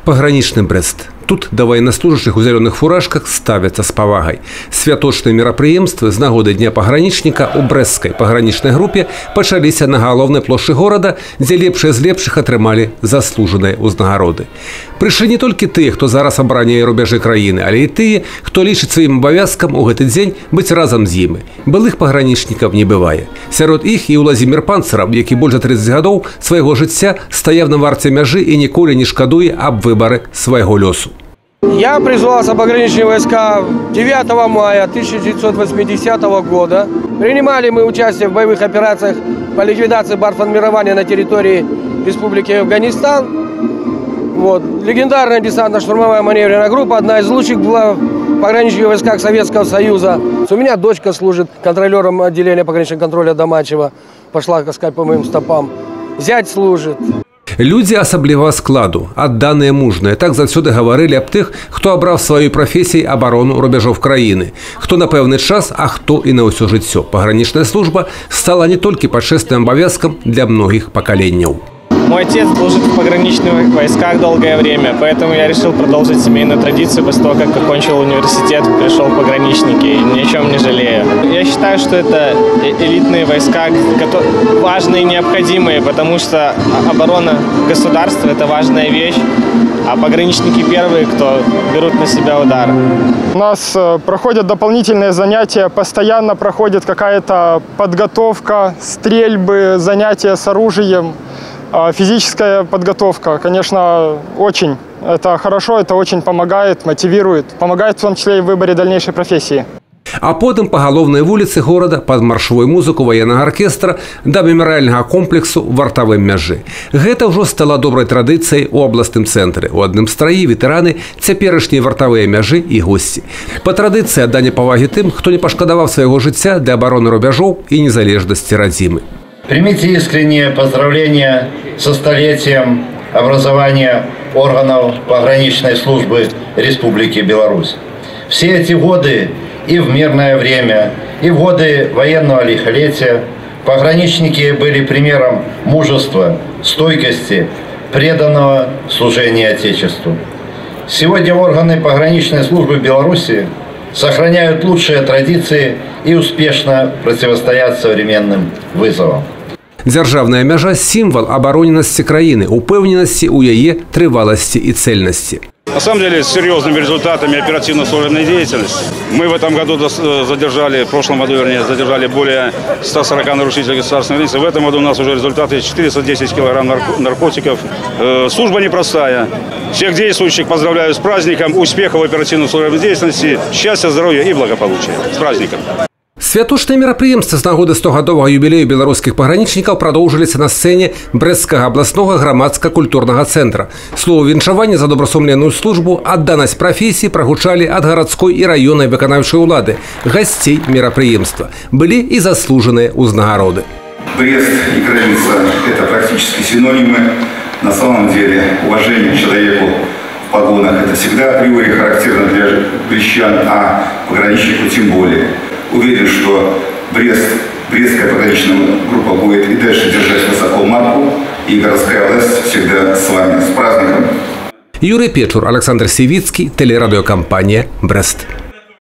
Паграничный Брест. Тут до военнослужащих у зеленых фуражках ставятся с повагой. Святочные мероприемства з нагоды Дня паграничника у Брестской паграничной группе почалися на головной площади города, где лепшие з лепших атрымали заслуженные узнагароды. Пришли не только те, кто зараз обороняет рубежи краины, але и те, кто лічыць своим обовязком у этот день быть разом з ими. Былых паграничников не бывает. Сярод их и Владимир Панцеров, який больше 30 годов своего життя стояв на варте мяжи и ніколи не шкадує об выборы своего лёсу. Я призвался в пограничные войска 9 мая 1980 года. Принимали мы участие в боевых операциях по ликвидации бандформирования на территории Республики Афганистан. Легендарная десантно-штурмовая маневренная группа, одна из лучших была в пограничных войсках Советского Союза. У меня дочка служит контролером отделения пограничного контроля Домачева. Пошла, так сказать, по моим стопам. Зять служит. Люди особливого складу, отданные мужные, так завсёды говорили об тих, хто обрав своєю професією оборону рубежів країни, хто на певний час, а хто і на усё життя. Пограничная служба стала не только почетным обовязком для многих поколений. Мой отец служит в пограничных войсках долгое время, поэтому я решил продолжить семейную традицию после того, как окончил университет, пришел в пограничники и ни о чем не жалею. Я считаю, что это элитные войска, важные и необходимые, потому что оборона государства – это важная вещь, а пограничники первые, кто берут на себя удар. У нас проходят дополнительные занятия, постоянно проходит какая-то подготовка, стрельбы, занятия с оружием. Физическая подготовка, конечно, очень. Это хорошо, это очень помогает, мотивирует. Помогает в том числе и в выборе дальнейшей профессии. А потом по головной улице города под маршовую музыку военного оркестра до мемориального комплексу вартавым мяжы. Гэта уже стала доброй традицией у областным центре. У одном строі ветераны, цяперашние вартавые мяжи и гости. По традиции отдання поваги тем, кто не пошкодовав своего життя для обороны рубежов и незалежности родимы. Примите искренние поздравления со столетием образования органов пограничной службы Республики Беларусь. Все эти годы и в мирное время, и в годы военного лихолетия пограничники были примером мужества, стойкости, преданного служения Отечеству. Сегодня органы пограничной службы Беларуси сохраняют лучшие традиции и успешно противостоят современным вызовам. Державная мяжа – символ обороненности краины, упевненности у ее тривалости и цельности. На самом деле, с серьезными результатами оперативно-служебной деятельности. Мы в этом году задержали, в прошлом году, вернее, задержали более 140 нарушителей государственной границы. В этом году у нас уже результаты 410 килограмм наркотиков. Служба непростая. Всех действующих поздравляю с праздником, успехов в оперативно-служебной деятельности, счастья, здоровья и благополучия. С праздником! Святочные мероприемства з нагоди 100-годового юбілею белорусских пограничников продовжилися на сцене Брестского областного громадско-культурного центра. Слово віншавання за добросумленную службу, отданность профессии прогучали от городской и районной выконавчей улады, гостей мероприемства. Были и заслуженные узнагороды. Брест и граница – это практически синонимы. На самом деле уважение к человеку в погонах – это всегда априори характерно для брестчан, а пограничнику тем более. Уверен, что Брестская пограничная группа будет и дальше держать высоко марку, и городская власть всегда с вами. С праздником! Юрий Печур, Александр Сивицкий, телерадиокомпания «Брест».